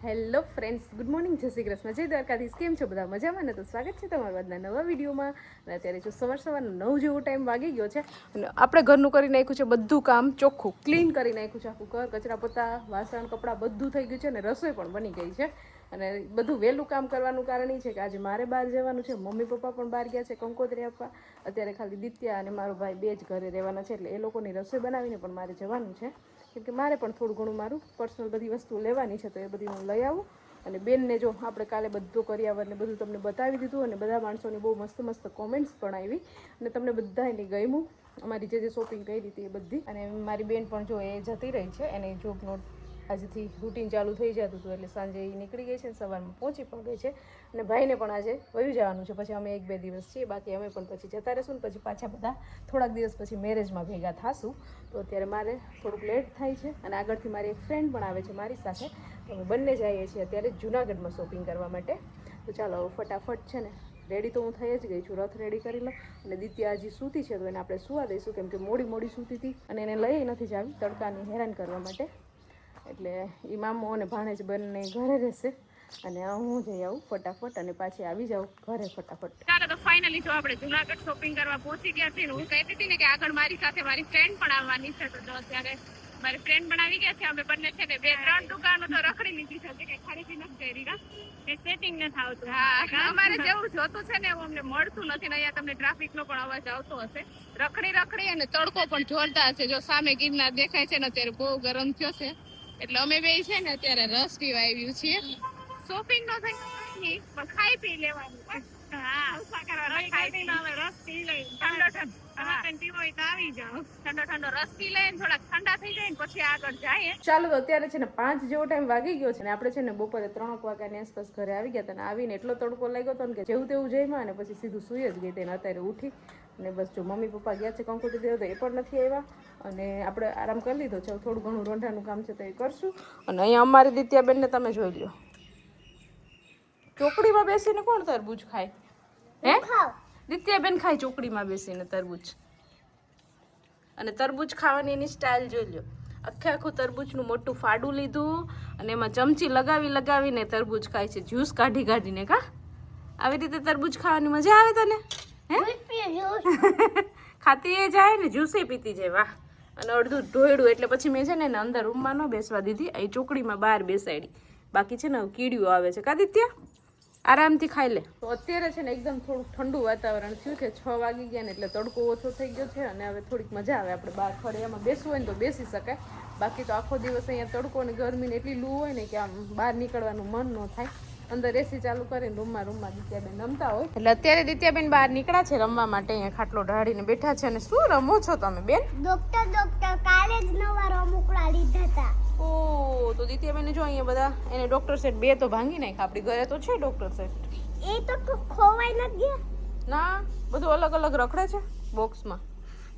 Hello friends, good morning, જય શ્રી કૃષ્ણ, જય દ્વારકાધીશ. કેમ છો બધા? મજામાં ને? તો સ્વાગત છે તમારા આજના નવા વિડીયોમાં. અને અત્યારે જો સવારનો 9 જેવો ટાઈમ વાગી ગયો છે અને આપણે ઘરનું કરી નાખ્યું છે બધું કામ ચોખ્ખું, ક્લીન કરી નાખ્યું છે આખું ઘર, કચરા પોતા, વાસણ, કપડાં બધું થઈ ગયું છે અને રસોઈ પણ બની ગઈ છે. અને બધું વહેલું કામ કરવાનું કારણ એ છે કે આજે મારે બહાર જવાનું છે, મમ્મી પપ્પા પણ બહાર ગયા છે કંકોત્રી આપવા. અત્યારે ખાલી દિત્યા અને મારો ભાઈ બે જ ઘરે રહેવાના છે, એટલે એ લોકોની રસોઈ બનાવીને પણ મારે જવાનું છે. કેમ કે મારે પણ થોડું ઘણું મારું પર્સનલ બધી વસ્તુ લેવાની છે, તો એ બધી હું લઈ આવું. અને બેનને જો આપણે કાલે બધું કર્યાવર ને બધું તમને બતાવી દીધું અને બધા માણસોની બહુ મસ્ત મસ્ત કોમેન્ટ્સ પણ આવી અને તમને બધા એની ગમ્યું અમારી જે શોપિંગ કરી હતી એ બધી. અને મારી બેન પણ જો એ જતી રહી છે, એને જોબનો આજથી રૂટીન ચાલુ થઈ જતું હતું, એટલે સાંજે એ નીકળી ગઈ છે, સવારમાં પહોંચી પણ ગઈ છે. અને ભાઈને પણ આજે વયું જવાનું છે, પછી અમે 1-2 દિવસ છીએ, બાકી અમે પણ પછી જતા રહીશું ને પછી પાછા બધા થોડાક દિવસ પછી મેરેજમાં ભેગા થશું. તો અત્યારે મારે થોડુંક લેટ થાય છે અને આગળથી મારી એક ફ્રેન્ડ પણ આવે છે મારી સાથે, તો અમે બંને જઈએ છીએ અત્યારે જૂનાગઢમાં શોપિંગ કરવા માટે. તો ચાલો ફટાફટ છે ને, રેડી તો હું થઈ જ ગઈ છું, રથ રેડી કરી લઉં. અને દિત્યા હજી સૂતી છે તો એને આપણે સુવા દઈશું, કેમ કે મોડી સૂતી હતી અને એને લઈ નથી જાવી તડકાની હેરાન કરવા માટે. એટલે એ મામો અને ભાણેજ બંને ઘરે રહેશે અને હું જઈ આવું ફટાફટ અને પાછી આવી જાઉં ઘરે ફટાફટ. ચાલો તો ફાઇનલી જો આપણે જૂનાગઢ શોપિંગ કરવા પહોંચી ગયા છીએ. હું કહેતી હતી ને કે આગળ મારી સાથે મારી ફ્રેન્ડ પણ આવવાની છે, તો અત્યારે મારી ફ્રેન્ડ પણ આવી ગયા છે. અમે બંને છે ને 2-3 દુકાનો તો રખડી લીધી છે, કે ખરીદી નથી કરી, કે સેટિંગ નથી આવતું. હા, અમારે જેવું જોતું છે ને એવું અમને મળતું નથી ને. અહીંયા તમને ટ્રાફિકનો પણ અવાજ આવતો હશે. રખડી અને તડકો પણ જોરદાર છે. જો સામે ગિરનાર દેખાય છે ને, અત્યારે બહુ ગરમ થયો છે, એટલે અમે બે છે ને અત્યારે રસ પીવા આવ્યું છીએ. શોપિંગ નો થઈ નહીં પણ ખાઈ પી લેવાનું. હા, રસ પી લઈ, ઠંડો રસ પી લઈને થોડાક ઠંડા થઈ જાય ને પછી આગળ જાય. ચાલો તો અત્યારે છે ને 5 જેવો ટાઈમ વાગી ગયો છે ને આપણે છે ને બપોરે 3 વાગ્યાની આસપાસ ઘરે આવી ગયા હતા. અને આવીને એટલો તડકો લાગ્યો હતો ને કે જેવું તેવું જઈમાં અને પછી સીધું સુઈ જ ગઈ. તેને અત્યારે ઉઠી અને બસ જો મમ્મી પપ્પા ગયા છે કંકોત્રી દેવા, તો એ પણ નથી આવ્યા અને આપણે આરામ કરી લીધો છે. થોડું ઘણું રોંઢાનું કામ છે તો એ કરશું. અને અહીંયા અમારી દિત્યાબેનને તમે જોઈ લો, ચોકડીમાં બેસીને કોણ તરબૂચ ખાય? હે, દિત્યાબેન ખાય ચોકડીમાં બેસીને તરબૂચ. અને તરબૂચ ખાવાની એની સ્ટાઇલ જોઈ લો, આખું તરબૂચનું મોટું ફાડું લીધું અને એમાં ચમચી લગાવીને તરબૂચ ખાય છે, જ્યુસ કાઢીને. કા આવી રીતે તરબૂચ ખાવાની મજા આવે તને? હે, ખાતી એ જાય ને જ્યુસે પીતી જાય. વાહ. અને અડધું ઢોળ્યું એટલે પછી મેં છે ને એને અંદર રૂમમાં ન બેસવા દીધી, એ ચોકડીમાં બહાર બેસાડી. બાકી છે ને કીડીઓ આવે છે. કાદિત્યા આરામથી ખાઈ લે. તો અત્યારે છે ને એકદમ થોડુંક ઠંડુ વાતાવરણ થયું છે, 6 વાગી ગયા ને એટલે તડકો ઓછો થઈ ગયો છે અને હવે થોડીક મજા આવે. આપણે બહાર ફળિયામાં બેસવું હોય ને તો બેસી શકાય, બાકી તો આખો દિવસ અહીંયા તડકો અને ગરમીને એટલી લૂ હોય ને કે આમ બહાર નીકળવાનું મન ન થાય. અંદર એસી ચાલુ કરીને રૂમમાં દિત્યાબેન રમતા હોય. એટલે અત્યારે દિત્યાબેન બહાર નીકળ્યા છે રમવા માટે. અહીંયા ખાટલો ઢાળીને બેઠા છે. અને શું રમો છો તમે બેન? ડોક્ટર કાલે જ નવા રમકડા લીધા હતા. ઓ, તો દિત્યાબેન જો અહીંયા બધા એને ડોક્ટર સેટ 2 તો ભાંગી નાખ્યા. આપણી ઘરે તો છે ડોક્ટર સેટ. એ તો ખોવાઈ નથી ગયા. ના, બધું અલગ અલગ રખડે છે બોક્સમાં.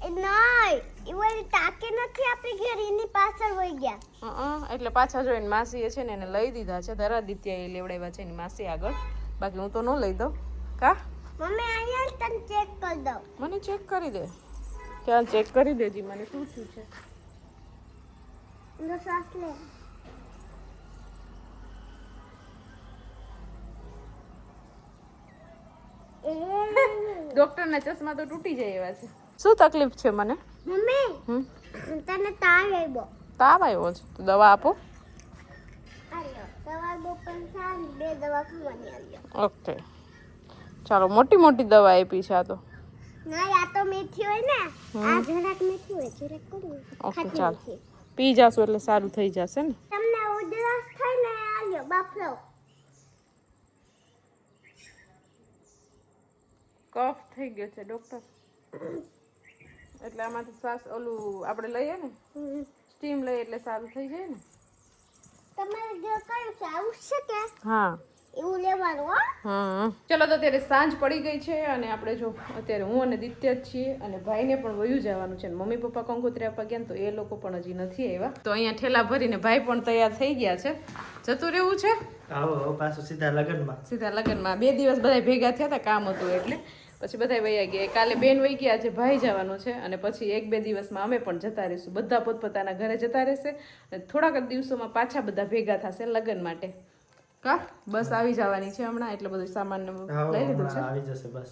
નહીં, એ ટાકે નથી આપણી ઘર, એની પાછળ વહી ગયા. એટલે પાછા જોઈને માસીએ છે ને એને લઈ દીધા છે. ધરાદિત્યા એ લેવડાવ્યા છે એની માસી આગળ, બાકી હું તો ન લઈ દઉં. કા મમ્મી અહીંયા તને ચેક કરી દઉં. મને ચેક કરી દે. ક્યાં ચેક કરી દેજી, મને શું થયું છે? લો શ્વાસ લે. ડોક્ટરના ચશ્મા તો તૂટી જાય એવા છે. શું તકલીફ છે મને? મમ્મી તને તાવ આવ્યો. તાવ આવ્યો છે તો દવા આપો. સવાર બપોર સાંજ 2 દવા ખાવાની આવી. ઓકે, ચાલો. મોટી દવા આપી છે આ તો. ના, આ તો મીઠી હોય ને, આ જરાક મીઠી હોય, જરાક કડવી. ઓકે, ચાલો. પી જાશો એટલે સારું થઈ જશે ને. તમને ઉધરસ થાય ને આલ્યો બાફલો. કફ થઈ ગયો છે ડોક્ટર, એટલે આમાંથી શ્વાસ ઓલું આપણે લઈએ ને, સ્ટીમ લઈએ એટલે સારું થઈ જાય ને. તમારે જે કયું છે આવું છે કે? હા, એવું લેવાનું. હો. ચલો તો અત્યારે સાંજ પડી ગઈ છે અને આપણે જો અત્યારે હું અને દિત્ય જ છીએ અને ભાઈને પણ વયું જવાનું છે. મમ્મી પપ્પા કંકોત્રી આપવા ગયા તો એ લોકો પણ હજી નથી આવ્યા. તો અહીંયા ઠેલા ભરીને ભાઈ પણ તૈયાર થઈ ગયા છે, જતું રહેવું છે. આવો પાછું સીધા લગનમાં. 2 દિવસ બધા ભેગા થયા હતા, કામ હતું એટલે પછી બધા વયા ગયા. કાલે બેન વહી ગયા, આજે ભાઈ જવાનું છે અને પછી 1-2 દિવસમાં અમે પણ જતા રહીશું. બધા પોતપોતાના ઘરે જતા રહેશે અને થોડાક જ દિવસોમાં પાછા બધા ભેગા થશે લગ્ન માટે. કા બસ આવી જવાની છે હમણાં એટલે બધું સામાન ને હા લઈ લીધું હમણાં છે. આવી જશે બસ.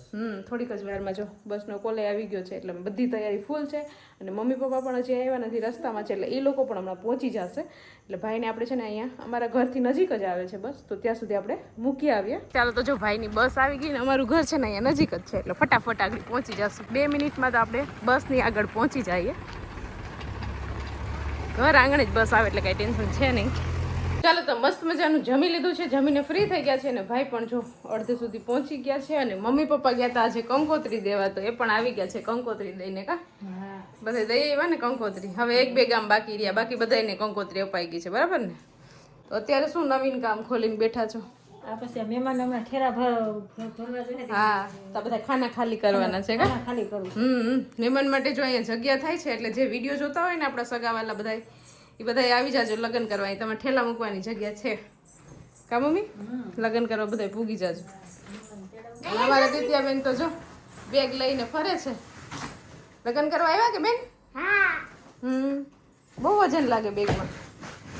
થોડીક જ વારમાં જો બસનો કોલે આવી ગયો છે એટલે બધી તૈયારી ફૂલ છે અને મમ્મી પપ્પા પણ હજી આવ્યા નથી રસ્તામાં છે એટલે એ લોકો પણ હમણાં પહોંચી જશે એટલે ભાઈને આપણે છે ને અહીંયા અમારા ઘરથી નજીક જ આવે છે બસ તો ત્યાં સુધી આપણે મૂકી આવીએ. ચાલો તો જો ભાઈની બસ આવી ગઈ ને અમારું ઘર છે ને અહીંયા નજીક જ છે એટલે ફટાફટ આગળ પહોંચી જશું. 2 મિનિટમાં તો આપણે બસની આગળ પહોંચી જઈએ. ઘર આંગણે જ બસ આવે એટલે કાંઈ ટેન્શન છે નહીં. ચાલો તો મસ્ત મજાનું જમી લીધું છે, જમીને ફ્રી થઈ ગયા છે અને ભાઈ પણ જો અડધે સુધી પહોંચી ગયા છે અને મમ્મી પપ્પા ગયા હતા આજે કંકોત્રી દેવા તો એ પણ આવી ગયા છે કંકોત્રી દઈને. કા બધે દઈ આવ્યા ને કંકોત્રી. હવે 1-2 ગામ બાકી રહ્યા, બાકી બધાને કંકોત્રી અપાઈ ગઈ છે બરાબર ને. તો અત્યારે શું નવીન કામ ખોલીને બેઠા છો? આ પછી મહેમાન અમે ઠેરા ભરવા જોઈએ. હા તો બધા ખાના ખાલી કરવાના છે કા? ખાલી કરવું. મહેમાન માટે જો અહીંયા જગ્યા થાય છે એટલે જે વિડીયો જોતા હોય ને આપણા સગાવાલા બધા એ બધા આવી જાજો લગ્ન કરવા. તમે ઠેલા મૂકવાની જગ્યા છે કા મમ્મી? લગ્ન કરવા બધા પૂગી જાજો. અમારા દિત્યાબેન તો જો બેગ લઈને ફરે છે. લગ્ન કરવા આવ્યા કે બેન? હા બહુ વજન લાગે બેગમાં.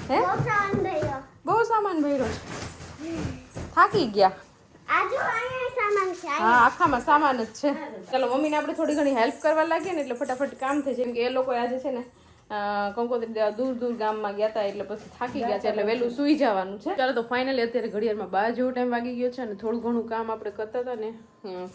હે બહુ સામાન ભર્યો. બહુ સામાન ભર્યો છે. થાકી ગયા. આજુ અહીંયા સામાન છે. હા આખામાં સામાન જ છે. ચાલો મમ્મીને આપણે થોડી ઘણી હેલ્પ કરવા લાગીએ ને એટલે ફટાફટ કામ થઈ જાય. કેમ કે એ લોકો આજે છે ને કંકોત્રી દેવા દૂર ગામમાં ગયા હતા એટલે પછી થાકી ગયા છે એટલે વહેલું સૂઈ જવાનું છે. ચાલો તો ફાઇનલી અત્યારે ઘડિયાળમાં 12 જેવો ટાઈમ વાગી ગયો છે અને થોડું ઘણું કામ આપણે કરતા હતા ને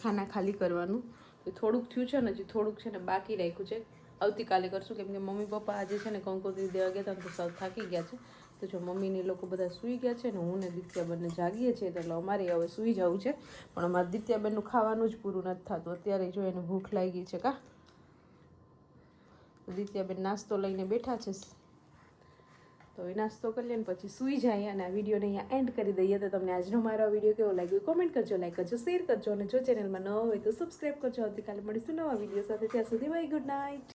ખાના ખાલી કરવાનું એ થોડુંક થયું છે ને હજી થોડુંક છે ને બાકી રાખ્યું છે. આવતીકાલે કરશું કેમ કે મમ્મી પપ્પા આજે છે ને કંકોત્રી દેવા ગયા હતા તો સાવ થાકી ગયા છે. તો જો મમ્મીને લોકો બધા સૂઈ ગયા છે ને હું ને દિત્યાબેનને જાગીએ છીએ એટલે અમારે હવે સૂઈ જવું છે પણ અમારે દિત્યાબેનનું ખાવાનું જ પૂરું નથી થતું. અત્યારે જો એને ભૂખ લાગી છે કા દિત્યાબેન નાસ્તો લઈને બેઠા છે તો એ નાસ્તો કરી લે ને પછી સૂઈ જાય અને આ વિડીયોને અહીંયા એન્ડ કરી દઈએ. તો તમને આજનો મારો આ વિડીયો કેવો લાગ્યો કોમેન્ટ કરજો, લાઈક કરજો, શેર કરજો અને જો ચેનલમાં ન હોય તો સબસ્ક્રાઈબ કરજો. આવતીકાલે મળીશું નવા વિડીયો સાથે. ત્યાં સુધી બાય, ગુડ નાઇટ.